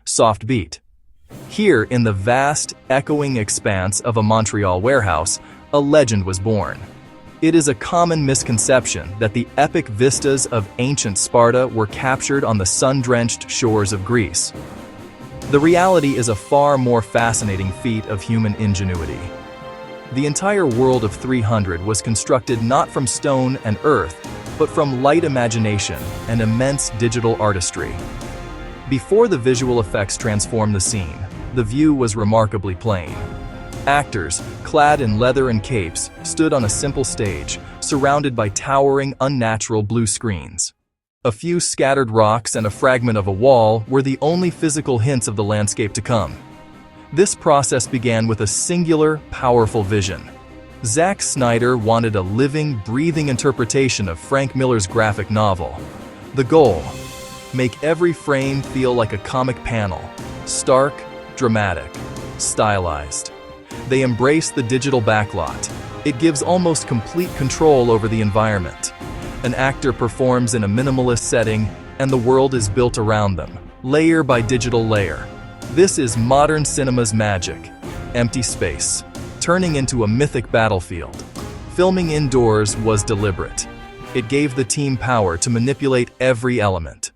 soft beat. Here, in the vast, echoing expanse of a Montreal warehouse, a legend was born. It is a common misconception that the epic vistas of ancient Sparta were captured on the sun-drenched shores of Greece. The reality is a far more fascinating feat of human ingenuity. The entire world of 300 was constructed not from stone and earth, but from light imagination and immense digital artistry. Before the visual effects transformed the scene, the view was remarkably plain. Actors, clad in leather and capes, stood on a simple stage, surrounded by towering, unnatural blue screens. A few scattered rocks and a fragment of a wall were the only physical hints of the landscape to come. This process began with a singular, powerful vision. Zack Snyder wanted a living, breathing interpretation of Frank Miller's graphic novel. The goal: make every frame feel like a comic panel, stark, dramatic, stylized. They embrace the digital backlot. It gives almost complete control over the environment. An actor performs in a minimalist setting, and the world is built around them, layer by digital layer. This is modern cinema's magic. Empty space, turning into a mythic battlefield. Filming indoors was deliberate. It gave the team power to manipulate every element.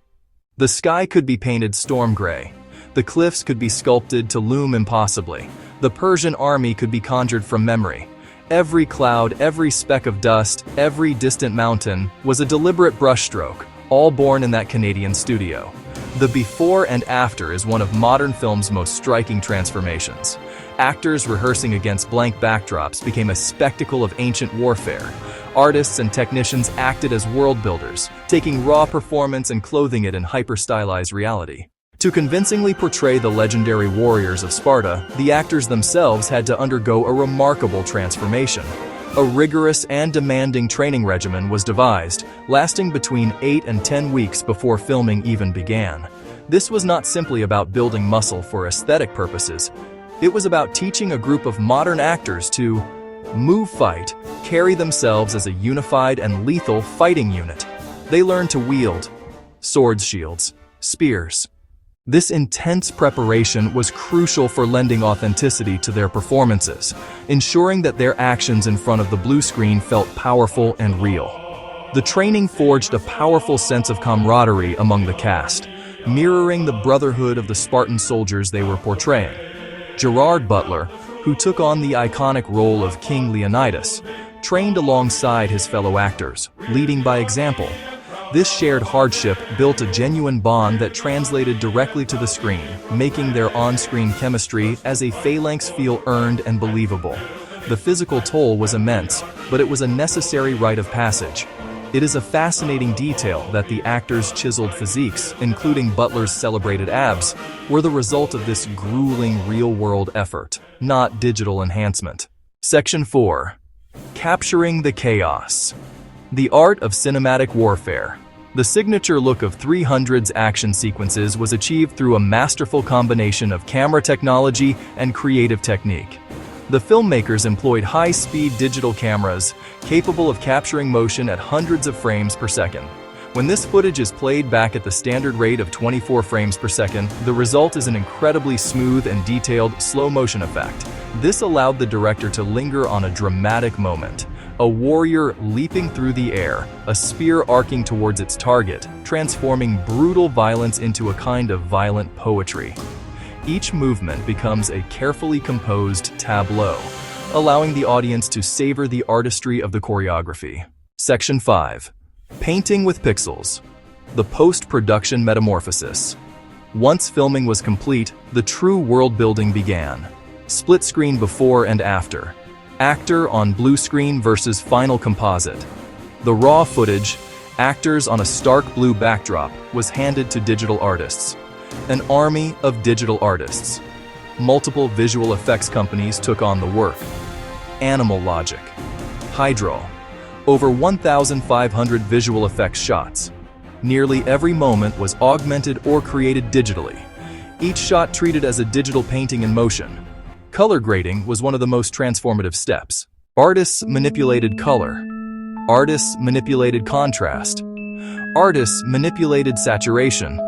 The sky could be painted storm gray. The cliffs could be sculpted to loom impossibly. The Persian army could be conjured from memory. Every cloud, every speck of dust, every distant mountain was a deliberate brushstroke, all born in that Canadian studio. The before and after is one of modern film's most striking transformations. Actors rehearsing against blank backdrops became a spectacle of ancient warfare. Artists and technicians acted as world builders, taking raw performance and clothing it in hyper-stylized reality. To convincingly portray the legendary warriors of Sparta, the actors themselves had to undergo a remarkable transformation. A rigorous and demanding training regimen was devised, lasting between 8 and 10 weeks before filming even began. This was not simply about building muscle for aesthetic purposes. It was about teaching a group of modern actors to move, fight, carry themselves as a unified and lethal fighting unit. They learned to wield swords, shields, spears. This intense preparation was crucial for lending authenticity to their performances, ensuring that their actions in front of the blue screen felt powerful and real. The training forged a powerful sense of camaraderie among the cast, mirroring the brotherhood of the Spartan soldiers they were portraying. Gerard, Butler, who took on the iconic role of King Leonidas, trained alongside his fellow actors, leading by example. This shared hardship built a genuine bond that translated directly to the screen, making their on-screen chemistry as a phalanx feel earned and believable. The physical toll was immense, but it was a necessary rite of passage. It is a fascinating detail that the actors' chiseled physiques, including Butler's celebrated abs, were the result of this grueling real-world effort, not digital enhancement. Section 4. Capturing the chaos. The art of cinematic warfare. The signature look of 300's action sequences was achieved through a masterful combination of camera technology and creative technique. The filmmakers employed high-speed digital cameras capable of capturing motion at hundreds of frames per second. When this footage is played back at the standard rate of 24 frames per second, the result is an incredibly smooth and detailed slow-motion effect. This allowed the director to linger on a dramatic moment. A warrior leaping through the air, a spear arcing towards its target, transforming brutal violence into a kind of violent poetry. Each movement becomes a carefully composed tableau, allowing the audience to savor the artistry of the choreography. Section 5. Painting with pixels. The post-production metamorphosis. Once filming was complete, the true world-building began. Split screen before and after. Actor on blue screen versus final composite. The raw footage, actors on a stark blue backdrop, was handed to digital artists. An army of digital artists. Multiple visual effects companies took on the work. Animal Logic. Hydro. Over 1,500 visual effects shots. Nearly every moment was augmented or created digitally. Each shot treated as a digital painting in motion. Color grading was one of the most transformative steps. Artists manipulated color. Artists manipulated contrast. Artists manipulated saturation.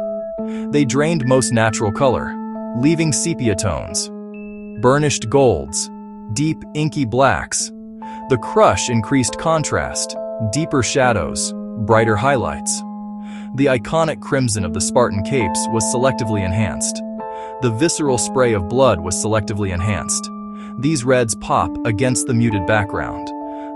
They drained most natural color, leaving sepia tones, burnished golds, deep inky blacks. The crush increased contrast, deeper shadows, brighter highlights. The iconic crimson of the Spartan capes was selectively enhanced. The visceral spray of blood was selectively enhanced. These reds pop against the muted background.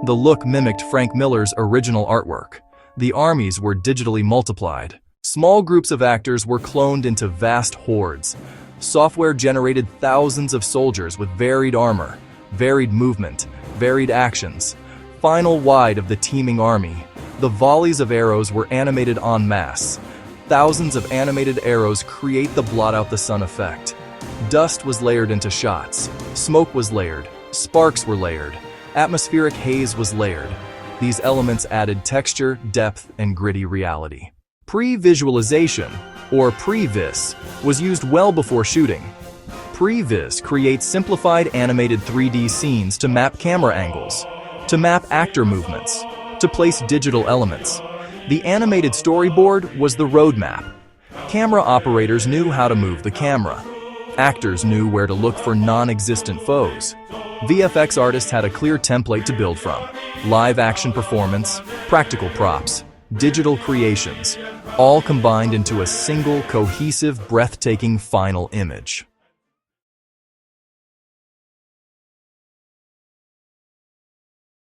The look mimicked Frank Miller's original artwork. The armies were digitally multiplied. Small groups of actors were cloned into vast hordes. Software generated thousands of soldiers with varied armor, varied movement, varied actions. Final wide of the teeming army. The volleys of arrows were animated en masse. Thousands of animated arrows create the blot-out-the-sun effect. Dust was layered into shots. Smoke was layered. Sparks were layered. Atmospheric haze was layered. These elements added texture, depth, and gritty reality. Pre-visualization, or pre-vis, was used well before shooting. Pre-vis creates simplified animated 3D scenes to map camera angles, to map actor movements, to place digital elements. The animated storyboard was the roadmap. Camera operators knew how to move the camera. Actors knew where to look for non-existent foes. VFX artists had a clear template to build from. Live action performance, practical props, digital creations, all combined into a single, cohesive, breathtaking final image.